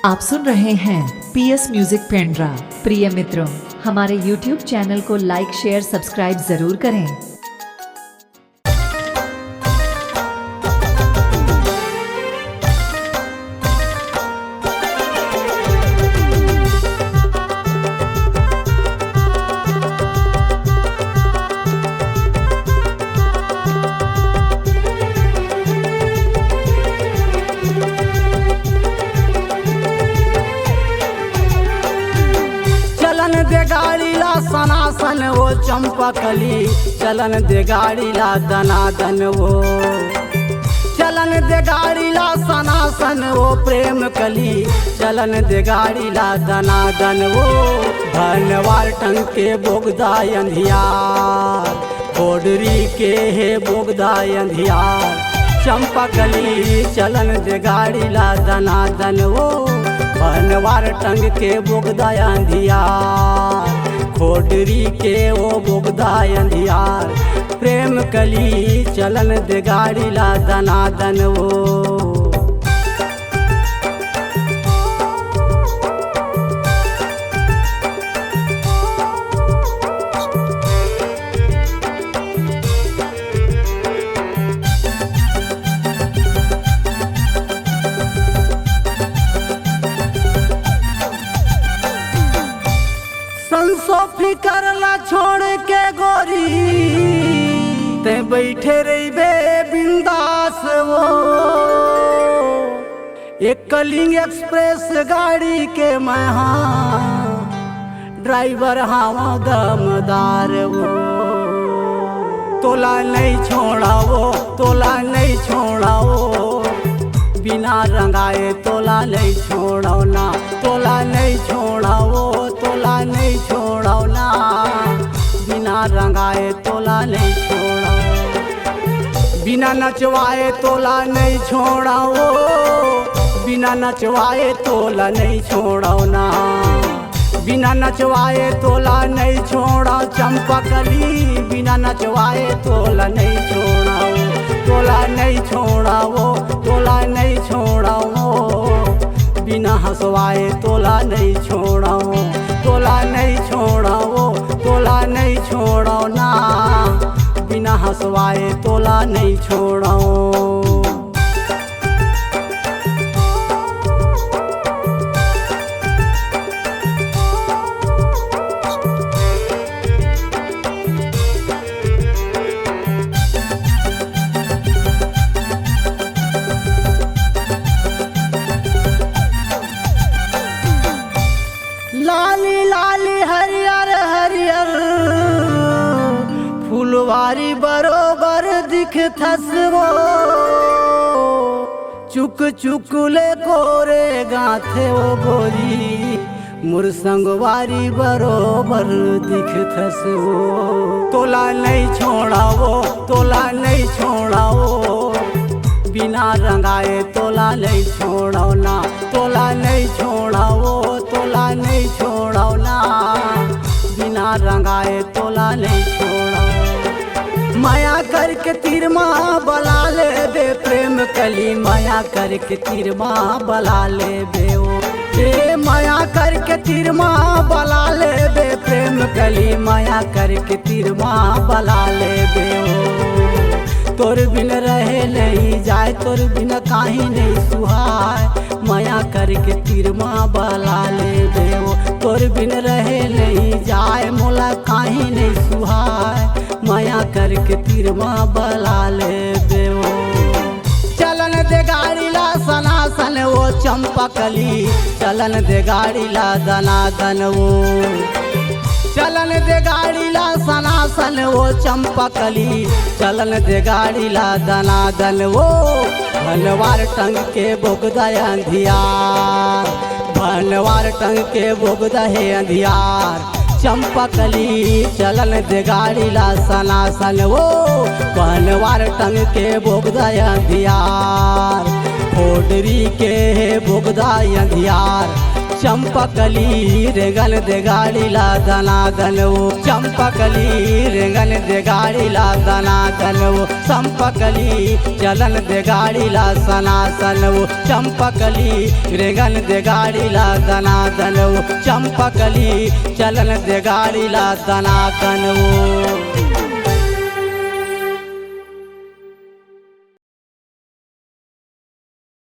आप सुन रहे हैं पीएस म्यूजिक पेंड्रा। प्रिय मित्रों, हमारे YouTube चैनल को लाइक शेयर सब्सक्राइब जरूर करें। दे गाड़ी ला सनासन वो चंपकली, चलन दे गाड़ी ला दनादन वो, चलन दे गाड़ी ला सनासन वो प्रेम कली, चलन दे गाड़ी ला दनादन वो धनवार टंग के बोगदा अंधियार, कोडरी के है बोगदा अंधियार, चंपकली चलन दे गाड़ी ला दनादन वो बनवार टंग के बोगदा अंधियार, खोडरी के वो बोगदा अंधियार, प्रेम कली चलन दे गाड़ी ला दनादन वो। फिकरला छोड़ के गोरी ते बैठे रही बे बिंदास वो, एक कलिंग एक्सप्रेस गाड़ी के मैं ड्राइवर हावा दमदार वो, तोला नहीं छोड़ा वो, तोला नहीं छोड़ा वो, बिना रंगाए तोला नहीं छोड़ो ना, तोला नहीं छोड़ा वो, तोला नहीं छोड़ो ना, बिना रंगाए तोला नहीं छोड़ो, बिना नचवाए तोला नहीं छोड़ा वो, बिना नचवाए तोला नहीं छोड़ो ना, बिना नचवाए तोला नहीं छोड़ा चंपकली, बिना नचवाए तोला नहीं छोड़ा वो, तोला नहीं छोड़ा वो, तोला नहीं छोड़ा वो, बिना हंसवाए तोला नहीं छोड़ा वो, तोला नहीं छोड़ा वो, तोला नहीं छोड़ो ना, बिना हंसवाए तोला नहीं छोड़ो। लाली लाली हरियर हरियर फुलवारी बरोबर दिखथस वो, चुक चुकले कोरे गाथे वो गोरी, मुरसंगवारी बरोबर दिखथस वो, तोला नहीं छोड़ा वो, तोला नहीं छोड़ा वो, बिना रंगाए तोला नहीं छोड़ो ना, तोला नहीं छोड़ा वो, तोला नहीं छोड़ो ना, बिना रंगाए तोला नहीं छोड़ो, माया करके तीर माँ बला ले बे प्रेम कली, माया करके तीर माँ बला ले बे ओ, माया करके तीर माँ बला ले बे प्रेम कली, माया करके तीर माँ बला ले बे ओ, तोर बिन रहे नहीं जाए, तोर बिन काही नहीं सुहाय, माया करके तीर माँ बला ले देवो, तोर बिन रहे नहीं जाए, मोला काही नहीं सुहाय, माया करके तीर माँ बला ले देवो, चलन दे गाड़ी ला सनासन वो चंपकली, चलन दे गाड़ी ला दनादन वो, चलन दे गाड़ी ला सनासन वो चंपकली, चलन दे गाड़ी ला दनादन वो भनवार टंग के बोगदा अंधियार, भनवार टंग के बोगदा है अंधियार, चंपकली चलन दे गाड़ी ला सनासन वो भनवार टंग के बोगदा अंधियार, खोडरी के है बोगदा अंधियार, चंपकली रेंगन दे गाड़ी ला दनादन वो चंपकली रेंगन दे गाड़ी ला दनादन वो चंपकली चलन दे गाड़ी ला सनासन वो चंपकली रेंगन दे गाड़ी ला दनादन वो चंपकली चलन दे गाड़ी ला दनादन वो।